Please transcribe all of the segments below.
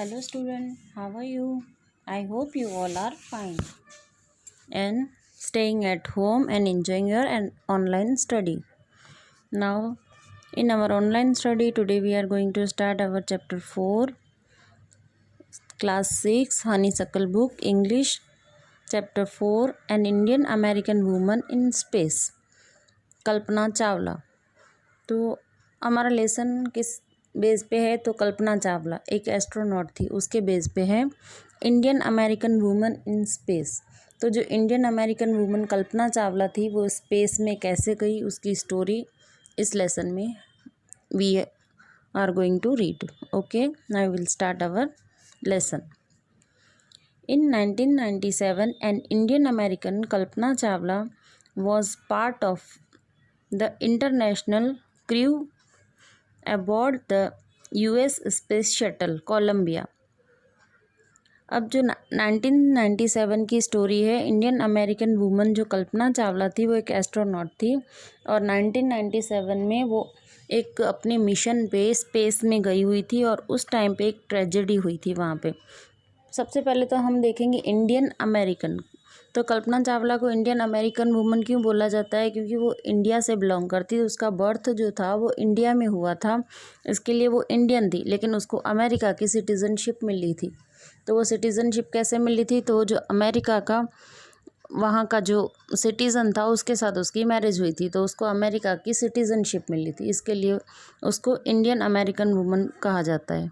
Hello student, how are you? I hope you all are fine and staying at home and enjoying your online study. Now in our online study today we are going to start our chapter 4 class 6 honeysuckle book English chapter 4 an Indian American woman in space Kalpana Chawla. तो हमारा lesson किस base पे है? तो कल्पना चावला एक astronaut थी, उसके base पे है Indian American woman in space. तो जो इंडियन अमेरिकन वुमन कल्पना चावला थी वो स्पेस में कैसे गई, उसकी स्टोरी इस लेसन में we are going to read. Okay, now will start our lesson. In 1997, an Indian American Kalpana Chawla was part of the international crew aboard the US Space Shuttle Columbia। अब जो 1997 की story है, Indian American woman जो कल्पना चावला थी वो एक astronaut थी और 1997 में वो एक अपने मिशन पे स्पेस में गई हुई थी और उस टाइम पे एक ट्रेजेडी हुई थी वहाँ पे। सबसे पहले तो हम देखेंगे इंडियन अमेरिकन। तो कल्पना चावला को इंडियन अमेरिकन वुमन क्यों बोला जाता है? क्योंकि वो इंडिया से बिलोंग करती है, उसका बर्थ जो था वो इंडिया में हुआ था, इसके लिए वो इंडियन थी, लेकिन उसको अमेरिका की सिटीज़नशिप मिली थी। तो वो सिटीज़नशिप कैसे मिली थी? तो जो अमेरिका का वहाँ का जो सिटीज़न था उसके साथ उसकी मैरिज हुई थी, तो उसको अमेरिका की सिटीज़नशिप मिली थी, इसके लिए उसको इंडियन अमेरिकन वुमन कहा जाता है।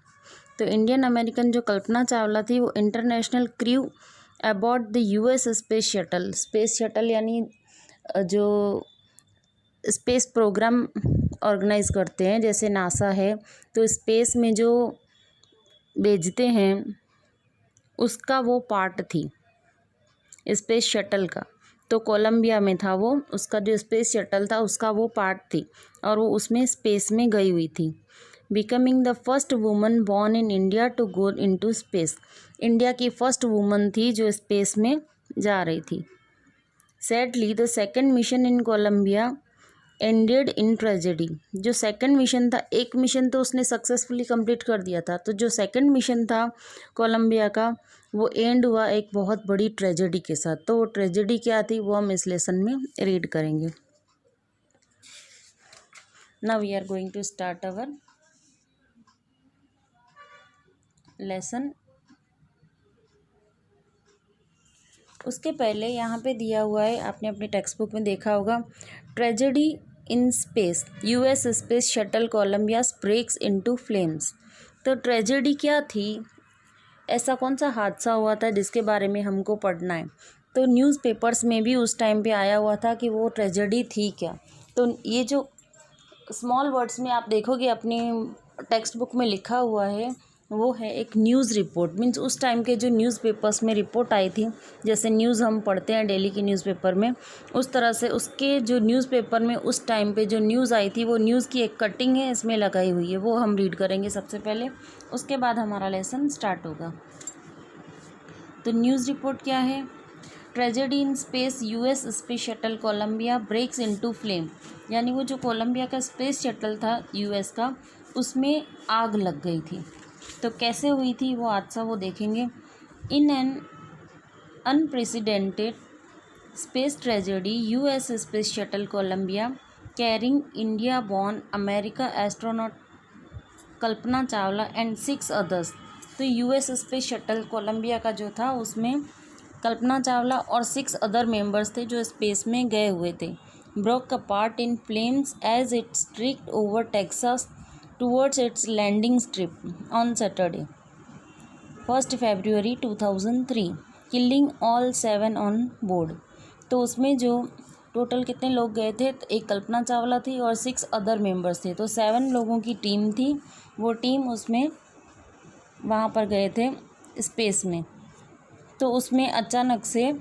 तो इंडियन अमेरिकन जो कल्पना चावला थी वो international crew aboard the US space shuttle यानी जो स्पेस प्रोग्राम ऑर्गेनाइज करते हैं, जैसे नासा है, तो स्पेस में जो भेजते हैं उसका वो पार्ट थी स्पेस शटल का। तो कोलंबिया में था वो, उसका जो स्पेस शटल था उसका वो पार्ट थी और वो उसमें स्पेस में गई हुई थी। Becoming the first woman born in India to go into space, India की फर्स्ट वुमन थी जो स्पेस में जा रही थी। Sadly the second mission in Columbia ended in tragedy, जो सेकंड मिशन था, एक मिशन तो उसने सक्सेसफुली कंप्लीट कर दिया था, तो जो सेकंड मिशन था कोलंबिया का वो एंड हुआ एक बहुत बड़ी ट्रेजेडी के साथ। तो वो ट्रेजेडी क्या थी वो हम इस लेसन में रीड करेंगे। Now we are going to start our lesson. उसके पहले यहाँ पे दिया हुआ है, आपने अपने टेक्स्ट बुक में देखा होगा, tragedy in space, US space shuttle Columbia breaks into flames. तो ट्रेजेडी क्या थी, ऐसा कौन सा हादसा हुआ था जिसके बारे में हमको पढ़ना है? तो न्यूज़पेपर्स में भी उस टाइम पे आया हुआ था कि वो ट्रेजेडी थी क्या। तो ये जो स्मॉल वर्ड्स में आप देखोगे अपनी टेक्स्ट बुक में लिखा हुआ है वो है एक न्यूज़ रिपोर्ट, मीन्स उस टाइम के जो न्यूज़पेपर्स में रिपोर्ट आई थी, जैसे न्यूज़ हम पढ़ते हैं डेली की न्यूज़पेपर में, उस तरह से उसके जो न्यूज़पेपर में उस टाइम पे जो न्यूज़ आई थी वो न्यूज़ की एक कटिंग है इसमें लगाई हुई है, वो हम रीड करेंगे सबसे पहले, उसके बाद हमारा लेसन स्टार्ट होगा। तो न्यूज़ रिपोर्ट क्या है? Tragedy in space, US space shuttle Columbia breaks into flame, यानी वो जो कोलंबिया का स्पेस शटल था यूएस का, उसमें आग लग गई थी। तो कैसे हुई थी वो हादसा वो देखेंगे। In an unprecedented space tragedy, US space shuttle Columbia carrying India born America astronaut Kalpana Chawla and 6 others. तो यूएस स्पेस शटल कोलंबिया का जो था उसमें कल्पना चावला और 6 अदर मेंबर्स थे जो स्पेस में गए हुए थे। Broke apart in flames as it strict over Texas towards its landing strip on Saturday, 1st February 2003, killing all 7 on board। तो उसमें जो टोटल कितने लोग गए थे? तो एक कल्पना चावला थी और 6 अदर मेंबर्स थे, तो 7 लोगों की टीम थी। वो टीम उसमें वहाँ पर गए थे स्पेस में, तो उसमें अचानक से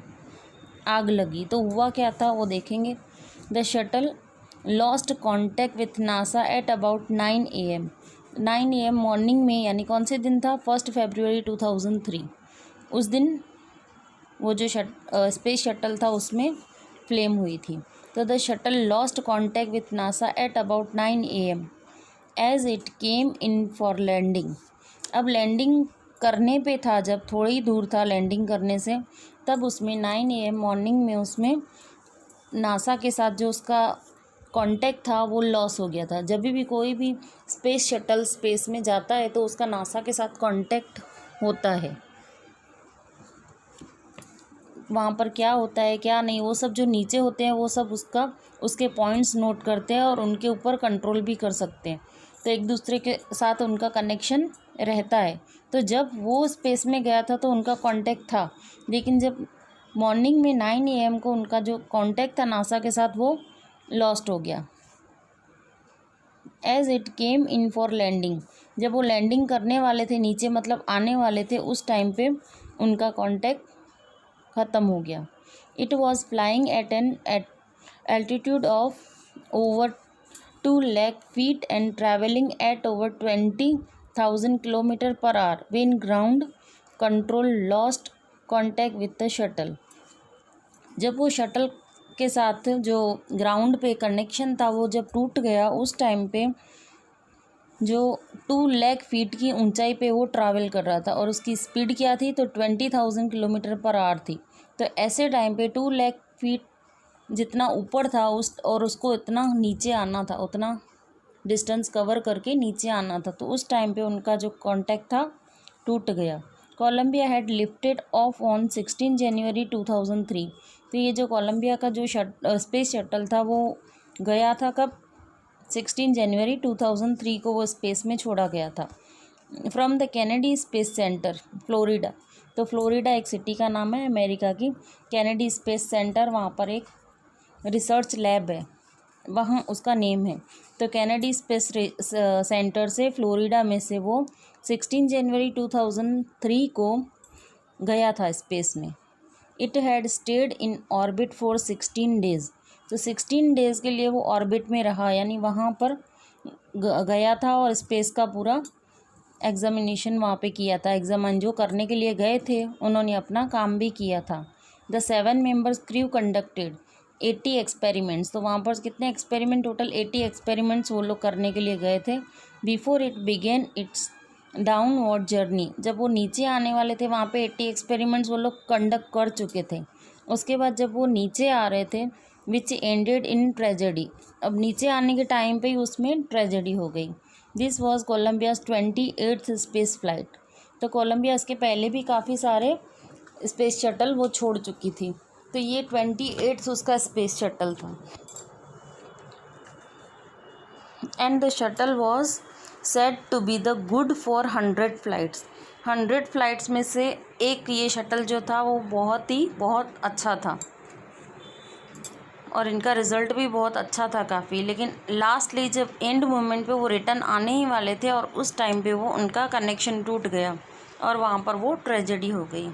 आग लगी। तो हुआ क्या था वो देखेंगे। The shuttle lost contact with NASA at about 9 AM, 9 AM morning में, यानी कौन से दिन था? 1 फरवरी 2003। उस दिन वो जो स्पेस शटल था उसमें फ्लेम हुई थी। तो the shuttle lost contact with NASA at about 9 AM as it came in for landing. अब लैंडिंग करने पे था, जब थोड़ी दूर था लैंडिंग करने से, तब उसमें 9 AM मॉर्निंग में उसमें नासा के साथ जो उसका कांटेक्ट था वो लॉस हो गया था। जब भी कोई भी स्पेस शटल स्पेस में जाता है तो उसका नासा के साथ कांटेक्ट होता है। वहाँ पर क्या होता है क्या नहीं, वो सब जो नीचे होते हैं वो सब उसके पॉइंट्स नोट करते हैं और उनके ऊपर कंट्रोल भी कर सकते हैं। तो एक दूसरे के साथ उनका कनेक्शन रहता है। तो जब वो स्पेस में गया था तो उनका कांटेक्ट था, लेकिन जब मॉर्निंग में 9 AM को उनका जो कांटेक्ट था नासा के साथ वो लॉस्ट हो गया। As it came in for landing, जब वो लैंडिंग करने वाले थे नीचे, मतलब आने वाले थे, उस टाइम पे उनका कांटेक्ट ख़त्म हो गया। It was flying eight an altitude of over 2 lakh feet and travelling eight over 20,000 kilometre per hour when ground control lost contact with the shuttle. जब वो शटल के साथ जो ग्राउंड पे कनेक्शन था वो जब टूट गया, उस टाइम पे जो 2 लाख फीट की ऊंचाई पे वो ट्रैवल कर रहा था और उसकी स्पीड क्या थी, तो 20,000 किलोमीटर पर आवर थी। तो ऐसे टाइम पे 2 लाख फीट जितना ऊपर था और उसको इतना नीचे आना था, उतना डिस्टेंस कवर करके नीचे आना था, तो उस टाइम पे उनका जो कांटेक्ट था टूट गया। Columbia had lifted off on 16 January 2003। तो ये जो कोलंबिया का जो स्पेस शटल था वो गया था कब, 16 जनवरी 2003 को वो स्पेस में छोड़ा गया था। From the Kennedy Space centre Florida, तो फ्लोरिडा एक सिटी का नाम है अमेरिका की। कैनेडी स्पेस सेंटर, वहाँ पर एक रिसर्च लैब है, वहाँ उसका नेम है। तो कैनेडी स्पेस सेंटर से फ्लोरिडा में से वो 16 जनवरी 2003 को गया था स्पेस में। It had stayed in orbit for 16 days. तो 16 डेज़ के लिए वो ऑर्बिट में रहा, यानी वहाँ पर गया था और स्पेस का पूरा एग्जामिनेशन वहाँ पे किया था। एग्जामिन जो करने के लिए गए थे उन्होंने अपना काम भी किया था। The 7 members crew conducted 80 experiments. तो वहाँ पर कितने एक्सपेरिमेंट, टोटल 80 एक्सपेरिमेंट्स वो लोग करने के लिए गए थे। Before it began it's downward journey, जब वो नीचे आने वाले थे वहाँ पे 80 एक्सपेरिमेंट्स वो लोग कंडक्ट कर चुके थे। उसके बाद जब वो नीचे आ रहे थे, विच एंडेड इन ट्रेजेडी, अब नीचे आने के टाइम पे ही उसमें ट्रेजेडी हो गई। This was Columbia's 28th space flight. तो कोलंबिया इसके पहले भी काफ़ी सारे स्पेस शटल वो छोड़ चुकी थी, तो ये 28th उसका स्पेस शटल था। And the shuttle was said to be the good for 100 flights. 100 flights में से एक ये शटल जो था वो बहुत अच्छा था और इनका रिज़ल्ट भी बहुत अच्छा था काफ़ी। लेकिन लास्टली जब एंड मोमेंट पे वो रिटर्न आने ही वाले थे और उस टाइम पे वो उनका कनेक्शन टूट गया और वहाँ पर वो ट्रेजेडी हो गई।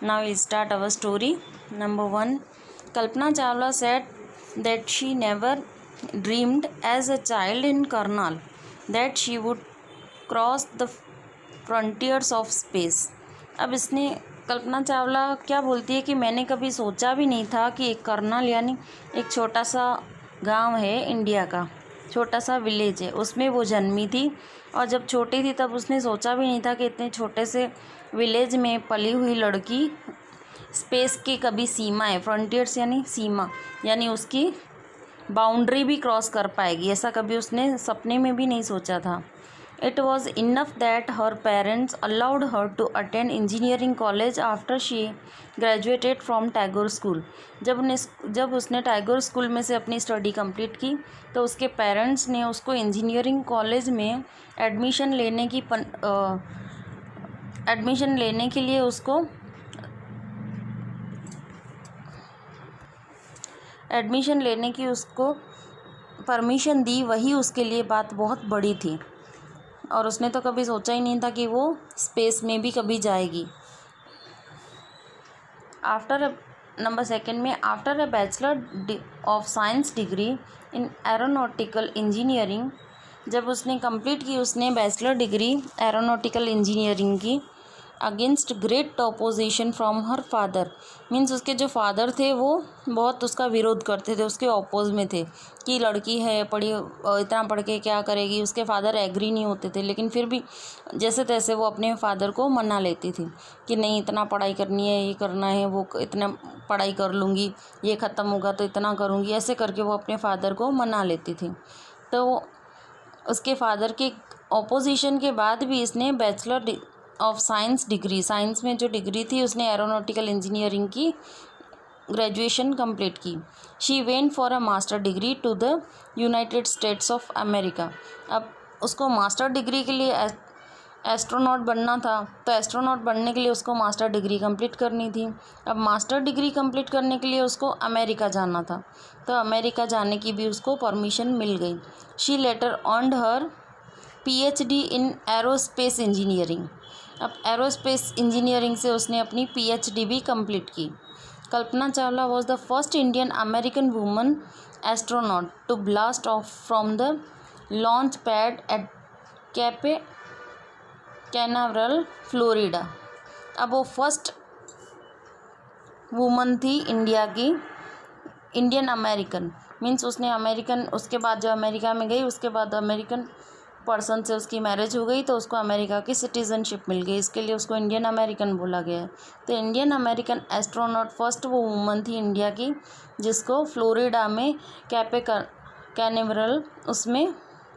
Now we start our story. Number 1, Kalpana Chawla said that she never dreamed as a child in Karnal that she would cross the frontiers of space. अब इसने कल्पना चावला क्या बोलती है कि मैंने कभी सोचा भी नहीं था कि एक करनाल यानी एक छोटा सा गांव है इंडिया का, छोटा सा विलेज है, उसमें वो जन्मी थी। और जब छोटी थी तब उसने सोचा भी नहीं था कि इतने छोटे से विलेज में पली हुई लड़की स्पेस की कभी सीमा है, फ्रंटियर्स यानी सीमा, यानी उसकी बाउंड्री भी क्रॉस कर पाएगी, ऐसा कभी उसने सपने में भी नहीं सोचा था। It was enough that her parents allowed her to attend engineering college after she graduated from Tagore School. जब उसने टैगोर स्कूल में से अपनी स्टडी कंप्लीट की तो उसके पेरेंट्स ने उसको इंजीनियरिंग कॉलेज में एडमिशन लेने के लिए उसको परमिशन दी। वही उसके लिए बात बहुत बड़ी थी और उसने तो कभी सोचा ही नहीं था कि वो स्पेस में भी कभी जाएगी। नंबर 2 में after a bachelor of science degree in aeronautical engineering, जब उसने कंप्लीट की उसने बैचलर डिग्री एरोनॉटिकल इंजीनियरिंग की, against great opposition from her father. Means उसके जो फादर थे वो बहुत उसका विरोध करते थे, उसके ऑपोज में थे कि लड़की है, पढ़ी, इतना पढ़ के क्या करेगी। उसके फादर एग्री नहीं होते थे, लेकिन फिर भी जैसे तैसे वो अपने फादर को मना लेती थी कि नहीं, इतना पढ़ाई करनी है, ये करना है, वो इतना पढ़ाई कर लूँगी, ये ख़त्म होगा तो इतना करूँगी, ऐसे करके वो अपने फादर को मना लेती थी। तो उसके फादर के ऑपोजिशन के बाद भी इसने bachelor of science degree, science में जो डिग्री थी उसने एरोनॉटिकल इंजीनियरिंग की ग्रेजुएशन कंप्लीट की। She went for a master degree to the United States of America. अब उसको मास्टर डिग्री के लिए एस्ट्रोनॉट बनना था, तो एस्ट्रोनॉट बनने के लिए उसको मास्टर डिग्री कंप्लीट करनी थी। अब मास्टर डिग्री कंप्लीट करने के लिए उसको अमेरिका जाना था, तो अमेरिका जाने की भी उसको परमिशन मिल गई। She later earned her PhD in aerospace engineering. अब एरोस्पेस इंजीनियरिंग से उसने अपनी PhD भी कंप्लीट की। Kalpana Chawla was the first Indian American woman astronaut to blast off from the launch pad at Cape Canaveral, Florida. अब वो फर्स्ट वुमन थी India की, इंडियन अमेरिकन, मीन्स उसने अमेरिकन, उसके बाद जब अमेरिका में गई उसके बाद अमेरिकन पर्सन से उसकी मैरिज हो गई तो उसको अमेरिका की सिटीज़नशिप मिल गई, इसके लिए उसको इंडियन अमेरिकन बोला गया है। तो इंडियन अमेरिकन एस्ट्रोनॉट फर्स्ट वो वुमन थी इंडिया की जिसको फ्लोरिडा में कैपे कैनावरल उसमें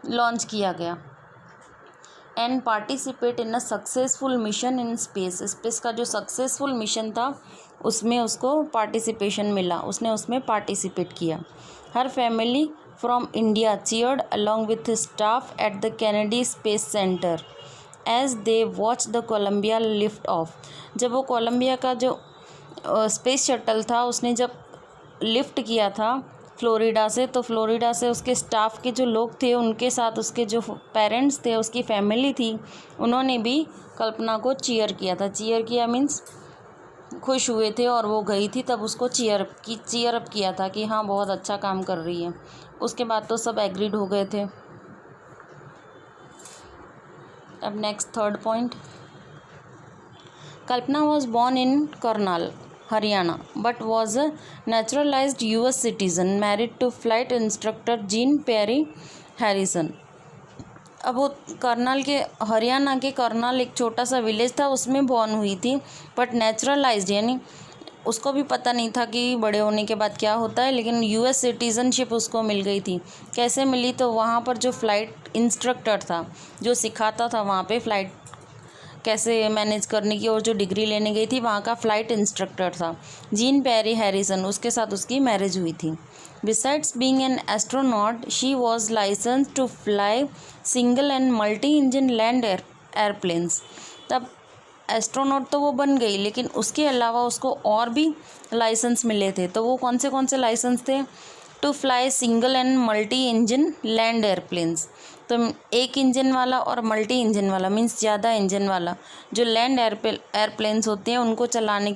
लॉन्च किया गया। And participate in a successful mission in space. Space का जो सक्सेसफुल मिशन था उसमें उसको पार्टिसिपेशन मिला, उसने उसमें पार्टिसिपेट किया। Her family from India cheered along with staff at the Kennedy Space Center as they watch the Columbia lift off. जब वो कोलंबिया का जो स्पेस शटल था उसने जब लिफ्ट किया था फ्लोरिडा से, तो फ्लोरिडा से उसके स्टाफ के जो लोग थे उनके साथ उसके जो पेरेंट्स थे, उसकी फैमिली थी, उन्होंने भी कल्पना को चीयर किया था। चीयर किया मीन्स खुश हुए थे और वो गई थी तब उसको चीयर अप किया था कि हाँ बहुत अच्छा काम कर रही है। उसके बाद तो सब एग्रीड हो गए थे। अब next third point, Kalpana was born in Karnal, Haryana, but was a naturalized US citizen, married to flight instructor Jean Pierre Harrison. अब वो करनाल के, हरियाणा के करनाल एक छोटा सा विलेज था उसमें बॉर्न हुई थी, बट नेचुरलाइज्ड यानी उसको भी पता नहीं था कि बड़े होने के बाद क्या होता है, लेकिन US सिटीज़नशिप उसको मिल गई थी। कैसे मिली, तो वहाँ पर जो फ़्लाइट इंस्ट्रक्टर था जो सिखाता था वहाँ पे फ़्लाइट कैसे मैनेज करने की, और जो डिग्री लेने गई थी वहाँ का फ़्लाइट इंस्ट्रक्टर था जीन पेरी हैरिसन, उसके साथ उसकी मैरिज हुई थी। Besides being an astronaut she was licence to fly single and multi engine land airplanes. तब एस्ट्रोनॉट तो वो बन गई, लेकिन उसके अलावा उसको और भी लाइसेंस मिले थे। तो वो कौन से लाइसेंस थे, to fly single and multi engine land airplanes. तो एक इंजन वाला और मल्टी इंजन वाला मीन्स ज़्यादा इंजन वाला जो लैंड एयरप्लेन्स होते हैं उनको चलाने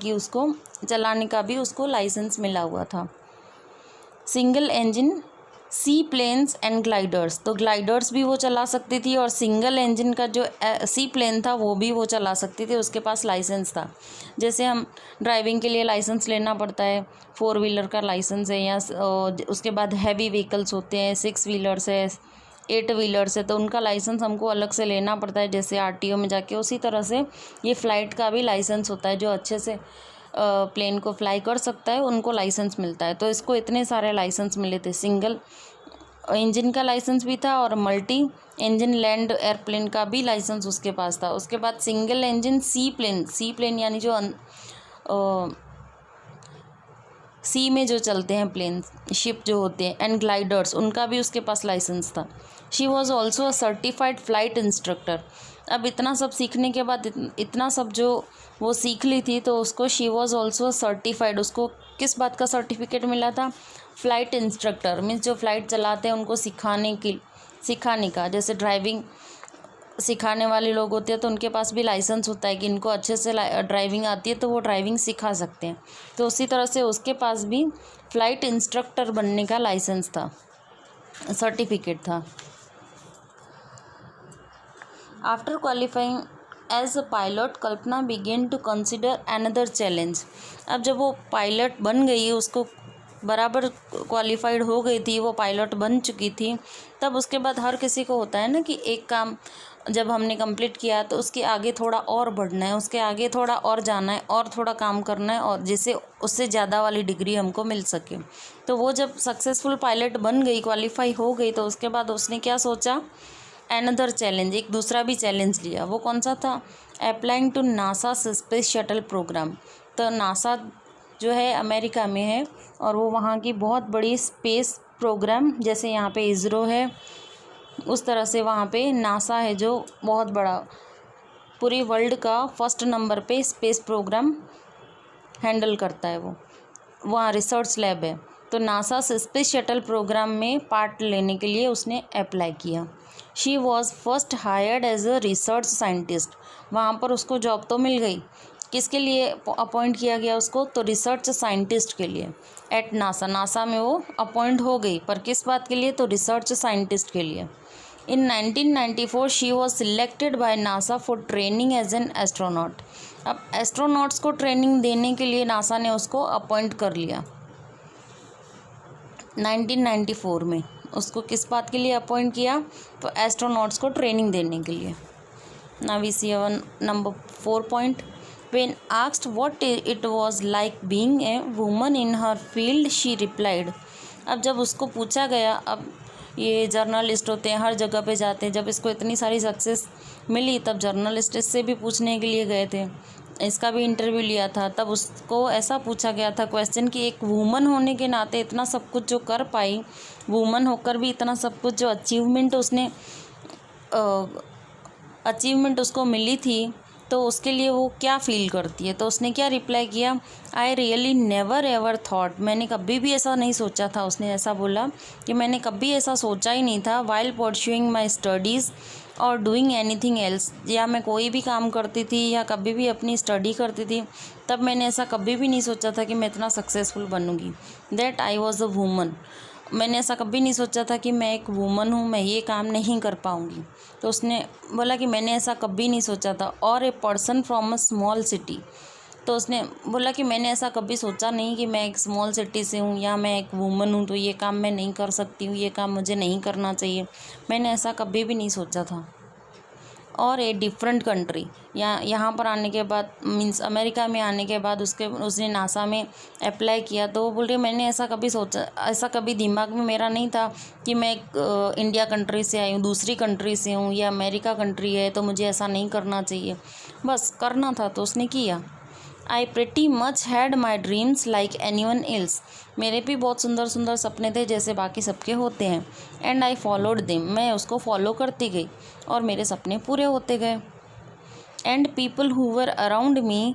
का भी उसको लाइसेंस मिला हुआ था। Single engine sea planes and gliders, तो ग्लाइडर्स भी वो चला सकती थी और सिंगल इंजन का जो सी प्लेन था वो भी वो चला सकती थी, उसके पास लाइसेंस था। जैसे हम ड्राइविंग के लिए लाइसेंस लेना पड़ता है, 4 व्हीलर का लाइसेंस है, या उसके बाद हैवी व्हीकल्स होते हैं, 6 व्हीलर्स है, 8 व्हीलर्स है, तो उनका लाइसेंस हमको अलग से लेना पड़ता है जैसे RTO में जाके। उसी तरह से ये फ़्लाइट का भी लाइसेंस होता है, जो अच्छे से प्लेन को फ्लाई कर सकता है उनको लाइसेंस मिलता है। तो इसको इतने सारे लाइसेंस मिले थे, सिंगल इंजन का लाइसेंस भी था और मल्टी इंजन लैंड एयरप्लेन का भी लाइसेंस उसके पास था। उसके बाद सिंगल इंजन सी प्लेन यानी जो सी में जो चलते हैं प्लेन, शिप जो होते हैं, एंड ग्लाइडर्स, उनका भी उसके पास लाइसेंस था। She was also a certified flight instructor. अब इतना सब सीखने के बाद, इतना सब जो वो सीख ली थी, तो उसको शी वॉज ऑल्सो सर्टिफाइड, उसको किस बात का सर्टिफिकेट मिला था, फ़्लाइट इंस्ट्रक्टर मीन्स जो फ़्लाइट चलाते हैं उनको सिखाने का। जैसे ड्राइविंग सिखाने वाले लोग होते हैं तो उनके पास भी लाइसेंस होता है कि इनको अच्छे से ड्राइविंग आती है तो वो ड्राइविंग सिखा सकते हैं। तो उसी तरह से उसके पास भी फ़्लाइट इंस्ट्रक्टर बनने का लाइसेंस था, सर्टिफिकेट था। After qualifying as a pilot Kalpana began to consider another challenge. अब जब वो पायलट बन गई, उसको बराबर क्वालिफाइड हो गई थी, वो पायलट बन चुकी थी, तब उसके बाद हर किसी को होता है ना कि एक काम जब हमने कंप्लीट किया तो उसके आगे थोड़ा और बढ़ना है, उसके आगे थोड़ा और जाना है, और थोड़ा काम करना है, और जिससे उससे ज़्यादा वाली डिग्री हमको मिल सके। तो वो जब सक्सेसफुल पायलट बन गई, क्वालिफाई हो गई, तो उसके बाद उसने क्या सोचा, अनदर चैलेंज, एक दूसरा भी चैलेंज लिया। वो कौन सा था, applying to NASA space shuttle programme. तो नासा जो है अमेरिका में है, और वो वहाँ की बहुत बड़ी स्पेस प्रोग्राम, जैसे यहाँ पे इसरो है, उस तरह से वहाँ पे नासा है जो बहुत बड़ा, पूरी वर्ल्ड का फर्स्ट नंबर पे स्पेस प्रोग्राम हैंडल करता है। वो वहाँ रिसर्च लैब है। तो नासा स्पेस शटल प्रोग्राम में पार्ट लेने के लिए उसने अप्लाई किया। She was first hired as a research scientist. वहाँ पर उसको जॉब तो मिल गई, किसके लिए अपॉइंट किया गया उसको, तो रिसर्च साइंटिस्ट के लिए एट नासा। नासा में वो अपॉइंट हो गई, पर किस बात के लिए, तो रिसर्च साइंटिस्ट के लिए। In 1994 she was selected by NASA for training as an astronaut. अब एस्ट्रोनॉट्स को ट्रेनिंग देने के लिए नासा ने उसको अपॉइंट कर लिया 1994 में। उसको किस बात के लिए अपॉइंट किया, तो एस्ट्रोनॉट्स को ट्रेनिंग देने के लिए। Now we see number 4 point. When asked what it was like being a woman in her field, she replied। अब जब उसको पूछा गया, अब ये जर्नलिस्ट होते हैं, हर जगह पे जाते हैं, जब इसको इतनी सारी सक्सेस मिली तब जर्नलिस्ट इससे भी पूछने के लिए गए थे, इसका भी इंटरव्यू लिया था। तब उसको ऐसा पूछा गया था क्वेश्चन कि एक वूमन होने के नाते इतना सब कुछ जो कर पाई, वूमन होकर भी इतना सब कुछ जो अचीवमेंट उसको मिली थी, तो उसके लिए वो क्या फील करती है। तो उसने क्या रिप्लाई किया, I really never ever thought. मैंने कभी भी ऐसा नहीं सोचा था। उसने ऐसा बोला कि मैंने कभी ऐसा सोचा ही नहीं था, वाइल परस्यूइंग माई स्टडीज़ और डूइंग एनीथिंग एल्स, या मैं कोई भी काम करती थी या कभी भी अपनी स्टडी करती थी, तब मैंने ऐसा कभी भी नहीं सोचा था कि मैं इतना सक्सेसफुल बनूंगी। That I was a woman. मैंने ऐसा कभी नहीं सोचा था कि मैं एक वूमन हूँ, मैं ये काम नहीं कर पाऊँगी। तो उसने बोला कि मैंने ऐसा कभी नहीं सोचा था। और a person from a small city. तो उसने बोला कि मैंने ऐसा कभी सोचा नहीं कि मैं एक स्मॉल सिटी से हूँ या मैं एक वूमन हूँ तो ये काम मैं नहीं कर सकती हूँ, ये काम मुझे नहीं करना चाहिए। मैंने ऐसा कभी भी नहीं सोचा था। और ए डिफरेंट कंट्री, यहाँ पर आने के बाद, मीन्स अमेरिका में आने के बाद उसने नासा में अप्लाई किया। तो वो बोल रही मैंने ऐसा कभी सोचा, ऐसा कभी दिमाग में मेरा नहीं था कि मैं एक इंडिया कंट्री से आई हूँ, दूसरी कंट्री से हूँ, या अमेरिका कंट्री है तो मुझे ऐसा नहीं करना चाहिए, बस करना था तो उसने किया। आई pretty much had my dreams like any one else. मेरे भी बहुत सुंदर सुंदर सपने थे जैसे बाकी सबके होते हैं। And I followed them. मैं उसको फॉलो करती गई और मेरे सपने पूरे होते गए। And people who were around me,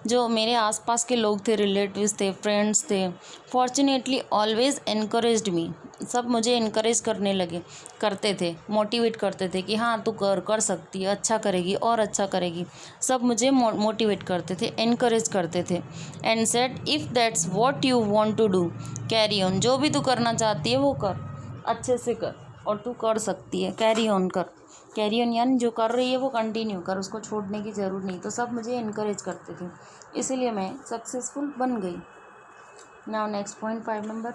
जो मेरे आसपास के लोग थे, रिलेटिव्स थे, फ्रेंड्स थे, फॉर्चुनेटली ऑलवेज एनकरेज्ड मी। सब मुझे इनकरेज करते थे, मोटिवेट करते थे कि हाँ तू कर सकती है, अच्छा करेगी और अच्छा करेगी। सब मुझे मोटिवेट करते थे, इनकरेज करते थे। And said if that's what you want to do carry on. जो भी तू करना चाहती है वो कर, अच्छे से कर, और तू कर सकती है, कैरी ऑन कर। कैरी ऑन यानी जो कर रही है वो कंटिन्यू कर, उसको छोड़ने की ज़रूरत नहीं। तो सब मुझे इनकरेज करते थे, इसीलिए मैं सक्सेसफुल बन गई। Now next point 5 number.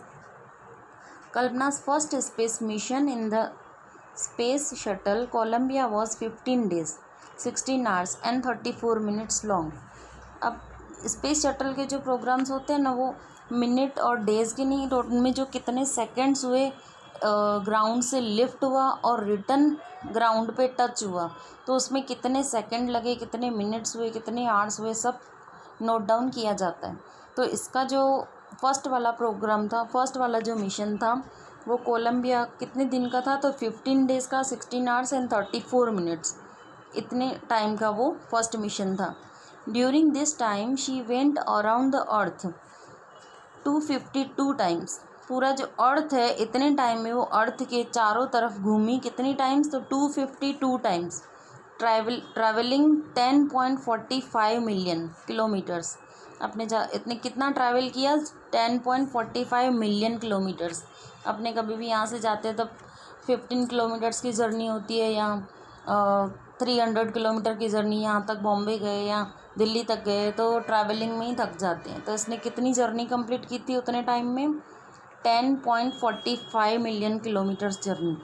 Kalpana's first space mission in the space shuttle Columbia was 15 days 16 hours and 34 minutes long. अब स्पेस शटल के जो प्रोग्राम्स होते हैं ना, वो मिनट और डेज़ के नहीं, तो उनमें जो कितने सेकंड्स हुए ग्राउंड से लिफ्ट हुआ और रिटर्न ग्राउंड पे टच हुआ, तो उसमें कितने सेकंड लगे, कितने मिनट्स हुए, कितने आवर्स हुए, सब नोट डाउन किया जाता है। तो इसका जो फर्स्ट वाला प्रोग्राम था, फर्स्ट वाला जो मिशन था, वो कोलंबिया कितने दिन का था, तो 15 days का, 16 hours and 34 minutes, इतने टाइम का वो फर्स्ट मिशन था। During this time she went around the earth 252 times. पूरा जो अर्थ है इतने टाइम में वो अर्थ के चारों तरफ घूमी, कितनी टाइम्स, तो 252 टाइम्स। Travelling 10.45 million kilometres. अपने इतने कितना ट्रैवल किया, 10.45 मिलियन किलोमीटर्स। अपने कभी भी यहाँ से जाते हैं तब 15 किलोमीटर्स की जर्नी होती है, या 300 किलोमीटर की जर्नी, यहाँ तक बॉम्बे गए या दिल्ली तक गए तो ट्रैवलिंग में ही थक जाते हैं। तो इसने कितनी जर्नी कंप्लीट की थी उतने टाइम में? 10.45 million kilometres journey.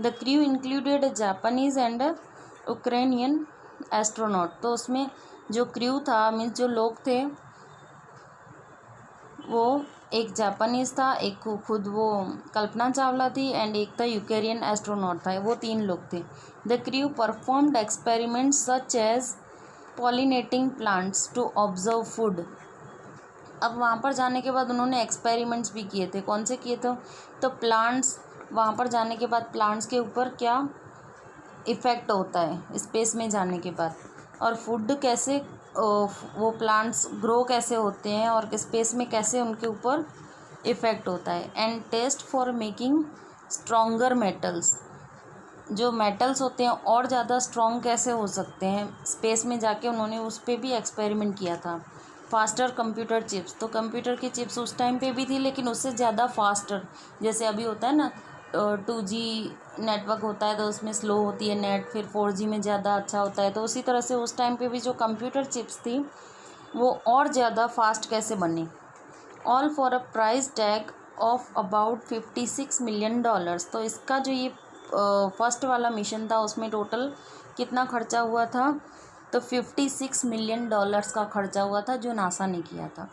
The crew included Japanese and Ukrainian astronaut. तो उसमें जो क्रू था, मीन्स जो लोग थे, वो एक जापानीज था, एक खुद वो कल्पना चावला थी, एंड एक था यूक्रेनियन एस्ट्रोनॉट था। वो 3 लोग थे। The crew performed experiments such as pollinating plants to observe food. अब वहाँ पर जाने के बाद उन्होंने एक्सपेरिमेंट्स भी किए थे। कौन से किए थे? तो प्लांट्स, वहाँ पर जाने के बाद प्लांट्स के ऊपर क्या इफ़ेक्ट होता है स्पेस में जाने के बाद, और फूड कैसे, वो प्लांट्स ग्रो कैसे होते हैं और स्पेस में कैसे उनके ऊपर इफ़ेक्ट होता है। And test for making stronger metals. जो मेटल्स होते हैं और ज़्यादा स्ट्रॉन्ग कैसे हो सकते हैं स्पेस में जाके, उन्होंने उस पर भी एक्सपेरिमेंट किया था। Faster computer chips. तो कंप्यूटर की चिप्स उस टाइम पे भी थी, लेकिन उससे ज़्यादा फास्टर। जैसे अभी होता है ना 2G नेटवर्क होता है तो उसमें स्लो होती है नेट, फिर 4G में ज़्यादा अच्छा होता है। तो उसी तरह से उस टाइम पे भी जो कंप्यूटर चिप्स थी वो और ज़्यादा फास्ट कैसे बने। All for a price tag of about $56 million. तो इसका जो ये फर्स्ट वाला मिशन था उसमें टोटल कितना खर्चा हुआ था? तो $56 मिलियन का खर्चा हुआ था, जो नासा ने किया था।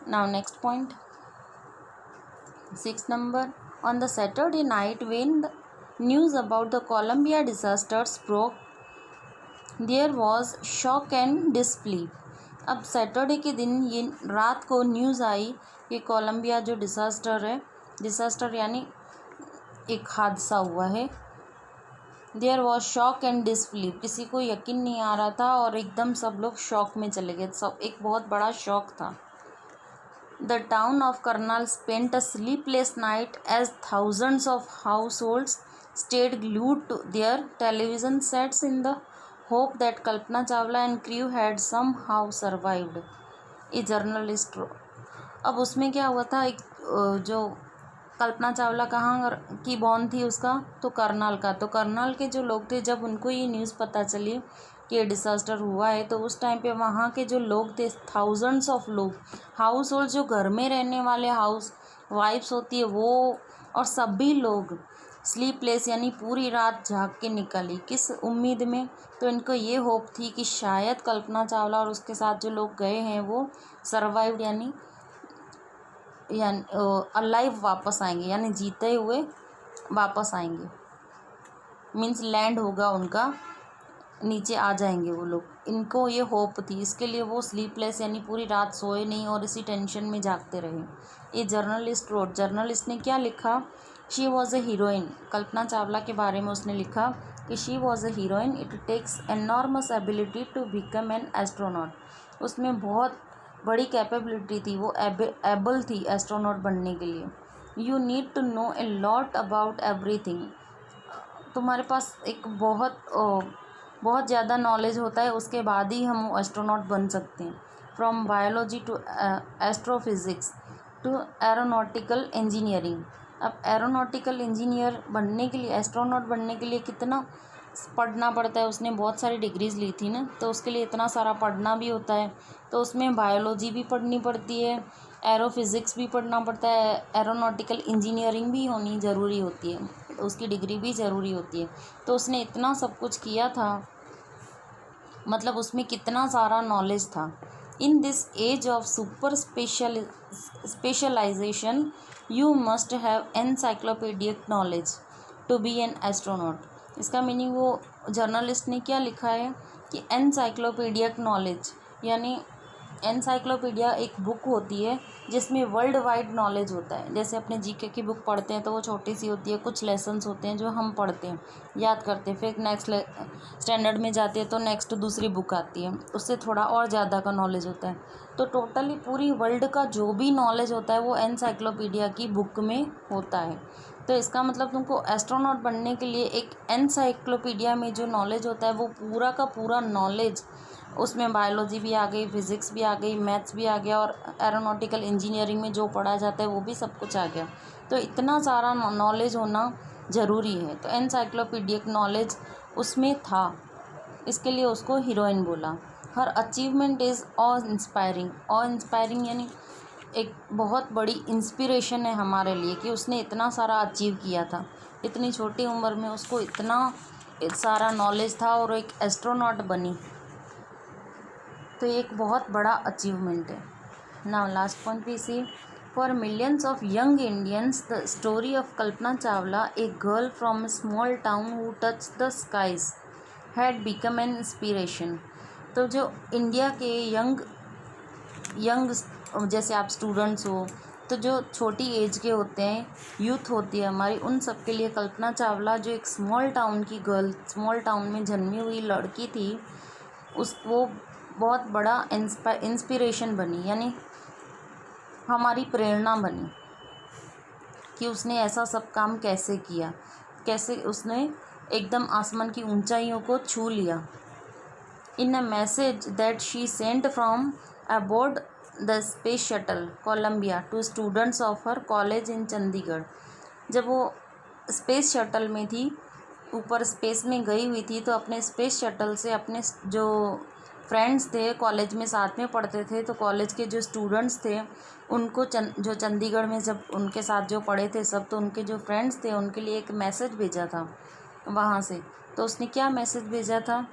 Now next point, 6 number. On the Saturday night when the news about the Columbia disasters broke, there was shock and disbelief. अब सैटरडे के दिन ये रात को न्यूज़ आई कि कोलंबिया जो डिज़ास्टर है, डिज़ास्टर यानी एक हादसा हुआ है। There was shock and disbelief. किसी को यकीन नहीं आ रहा था और एकदम सब लोग शॉक में चले गए। सब एक बहुत बड़ा शॉक था। The town of Karnal spent a sleepless night as thousands of households stayed glued to their television sets in the hope that Kalpana Chawla and crew had somehow survived. A journalist. अब उसमें क्या हुआ था, एक जो कल्पना चावला कहाँ की बॉर्न थी उसका? तो करनाल का। तो करनाल के जो लोग थे, जब उनको ये न्यूज़ पता चली कि ये डिसास्टर हुआ है, तो उस टाइम पे वहाँ के जो लोग थे, थाउजेंड्स ऑफ लोग, हाउस होल्ड, जो घर में रहने वाले हाउस वाइफ्स होती है वो, और सभी लोग स्लीपलेस यानी पूरी रात जाग के निकली। किस उम्मीद में? तो इनको ये होप थी कि शायद कल्पना चावला और उसके साथ जो लोग गए हैं वो सर्वाइव्ड यानी अलाइव वापस आएंगे, यानी जीते हुए वापस आएंगे। मीन्स लैंड होगा उनका, नीचे आ जाएंगे वो लोग। इनको ये होप थी, इसके लिए वो स्लीपलेस यानी पूरी रात सोए नहीं और इसी टेंशन में जागते रहे। ये जर्नलिस्ट रोड। जर्नलिस्ट ने क्या लिखा? She was a heroine. Kalpana Chawla के बारे में उसने लिखा कि she was a heroine, it takes enormous ability to become an astronaut. उसमें बहुत बड़ी कैपेबिलिटी थी, वो एबल थी एस्ट्रोनॉट बनने के लिए। You need to know a lot about everything. तुम्हारे पास एक बहुत ज़्यादा नॉलेज होता है, उसके बाद ही हम एस्ट्रोनॉट बन सकते हैं। From biology to astrophysics to aeronautical engineering. अब एरोनॉटिकल इंजीनियर बनने के लिए, एस्ट्रोनॉट बनने के लिए कितना पढ़ना पड़ता है? उसने बहुत सारी डिग्रीज़ ली थी ना, तो उसके लिए इतना सारा पढ़ना भी होता है। तो उसमें बायोलॉजी भी पढ़नी पड़ती है, एरोफिज़िक्स भी पढ़ना पड़ता है, एरोनॉटिकल इंजीनियरिंग भी होनी ज़रूरी होती है, तो उसकी डिग्री भी ज़रूरी होती है। तो उसने इतना सब कुछ किया था, मतलब उसमें कितना सारा नॉलेज था। In this age of super specialisation you must have encyclopaedic knowledge to be an astronaut. इसका मीनिंग वो जर्नलिस्ट ने क्या लिखा है कि एनसाइक्लोपीडिक नॉलेज, यानी एनसाइक्लोपीडिया एक बुक होती है जिसमें वर्ल्ड वाइड नॉलेज होता है। जैसे अपने जीके की बुक पढ़ते हैं तो वो छोटी सी होती है, कुछ लेसन्स होते हैं जो हम पढ़ते हैं, याद करते हैं, फिर नेक्स्ट स्टैंडर्ड में जाते हैं तो नेक्स्ट दूसरी बुक आती है, उससे थोड़ा और ज़्यादा का नॉलेज होता है। तो टोटली पूरी वर्ल्ड का जो भी नॉलेज होता है वो एनसाइक्लोपीडिया की बुक में होता है। तो इसका मतलब तुमको एस्ट्रोनॉट बनने के लिए एक एनसाइक्लोपीडिया में जो नॉलेज होता है वो पूरा का पूरा नॉलेज, उसमें बायोलॉजी भी आ गई, फिज़िक्स भी आ गई, मैथ्स भी आ गया, और एरोनॉटिकल इंजीनियरिंग में जो पढ़ा जाता है वो भी सब कुछ आ गया। तो इतना सारा नॉलेज होना ज़रूरी है। तो एनसाइक्लोपीडियक नॉलेज उसमें था, इसके लिए उसको हीरोइन बोला। हर अचीवमेंट इज़ ऑ इंस्पायरिंग यानी एक बहुत बड़ी इंस्पिरेशन है हमारे लिए कि उसने इतना सारा अचीव किया था। इतनी छोटी उम्र में उसको इतना सारा नॉलेज था और एक एस्ट्रोनॉट बनी, तो ये एक बहुत बड़ा अचीवमेंट है। Now last point we see, for millions of young Indians the story of Kalpana Chawla, a girl from a small town who touch the skies, had become an inspiration. तो जो इंडिया के यंग जैसे आप स्टूडेंट्स हो, तो जो छोटी एज के होते हैं, यूथ होती है हमारी, उन सब के लिए कल्पना चावला जो एक स्मॉल टाउन की गर्ल, स्मॉल टाउन में जन्मी हुई लड़की थी, वो बहुत बड़ा इंस्पिरेशन बनी, यानी हमारी प्रेरणा बनी कि उसने ऐसा सब काम कैसे किया, कैसे उसने एकदम आसमान की ऊंचाइयों को छू लिया। In a message that she sent from aboard the space shuttle Columbia to students of her college in Chandigarh, जब वो स्पेस शटल में थी, ऊपर स्पेस में गई हुई थी, तो अपने स्पेस शटल से अपने जो फ्रेंड्स थे, कॉलेज में साथ में पढ़ते थे, तो कॉलेज के जो स्टूडेंट्स थे उनको जो चंडीगढ़ में जब उनके साथ जो पढ़े थे सब, तो उनके जो फ्रेंड्स थे उनके लिए एक मैसेज भेजा था वहाँ से। तो उसने क्या मैसेज भेजा था?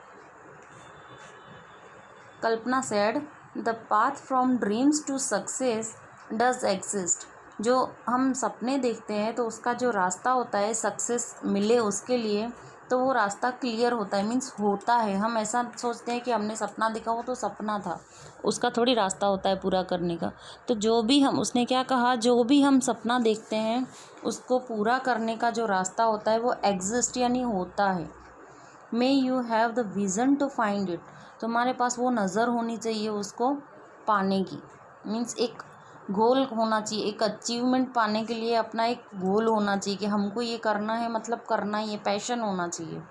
Kalpana said, the path from dreams to success does exist. जो हम सपने देखते हैं तो उसका जो रास्ता होता है सक्सेस मिले उसके लिए, तो वो रास्ता क्लियर होता है, मीन्स होता है। हम ऐसा सोचते हैं कि हमने सपना देखा, वो तो सपना था, उसका थोड़ी रास्ता होता है पूरा करने का। तो जो भी हम, उसने क्या कहा, जो भी हम सपना देखते हैं उसको पूरा करने का जो रास्ता होता है वो एग्जिस्ट यानी होता है। May you have the vision to find it, तुम्हारे पास वो नज़र होनी चाहिए उसको पाने की, मीन्स एक गोल होना चाहिए, एक अचीवमेंट पाने के लिए अपना एक गोल होना चाहिए कि हमको ये करना है, मतलब करना ही है, पैशन होना चाहिए।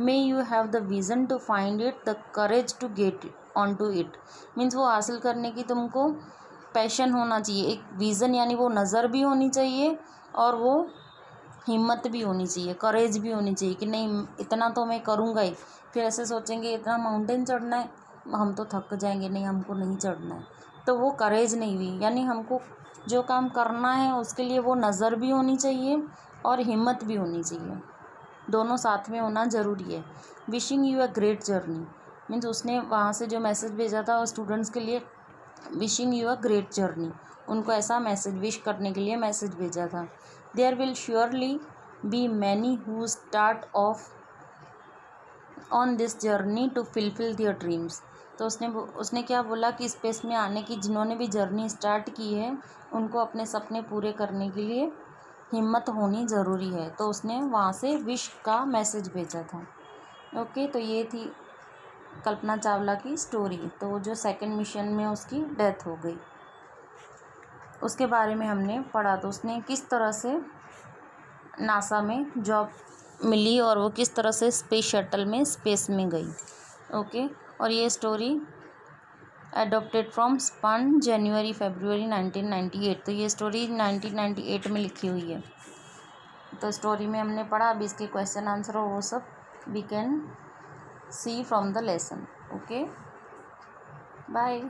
May you have the vision to find it, the courage to get on to it, means वो हासिल करने की तुमको पैशन होना चाहिए, एक विज़न यानी वो नज़र भी होनी चाहिए और वो हिम्मत भी होनी चाहिए, करेज भी होनी चाहिए कि नहीं इतना तो मैं करूँगा ही। फिर ऐसे सोचेंगे इतना माउंटेन चढ़ना है, हम तो थक जाएंगे, नहीं हमको नहीं चढ़ना है, तो वो करेज नहीं हुई। यानी हमको जो काम करना है उसके लिए वो नज़र भी होनी चाहिए और हिम्मत भी होनी चाहिए, दोनों साथ में होना ज़रूरी है। Wishing you a great journey, means उसने वहाँ से जो मैसेज भेजा था स्टूडेंट्स के लिए, wishing you a great journey, उनको ऐसा मैसेज विश करने के लिए मैसेज भेजा था। There will surely be many who start off on this journey to fulfil their dreams. तो उसने क्या बोला कि स्पेस में आने की जिन्होंने भी जर्नी स्टार्ट की है उनको अपने सपने पूरे करने के लिए हिम्मत होनी ज़रूरी है। तो उसने वहाँ से विश का मैसेज भेजा था। ओके, तो ये थी कल्पना चावला की स्टोरी। तो जो सेकंड मिशन में उसकी डेथ हो गई उसके बारे में हमने पढ़ा। तो उसने किस तरह से नासा में जॉब मिली और वो किस तरह से स्पेस शटल में स्पेस में गई। ओके, और ये स्टोरी एडोप्टेड फ्रॉम स्पन जनवरी फरवरी 1998। तो ये स्टोरी 1998 में लिखी हुई है। तो स्टोरी में हमने पढ़ा, अभी इसके क्वेश्चन आंसर और वो सब we can see from the lesson. Okay, bye.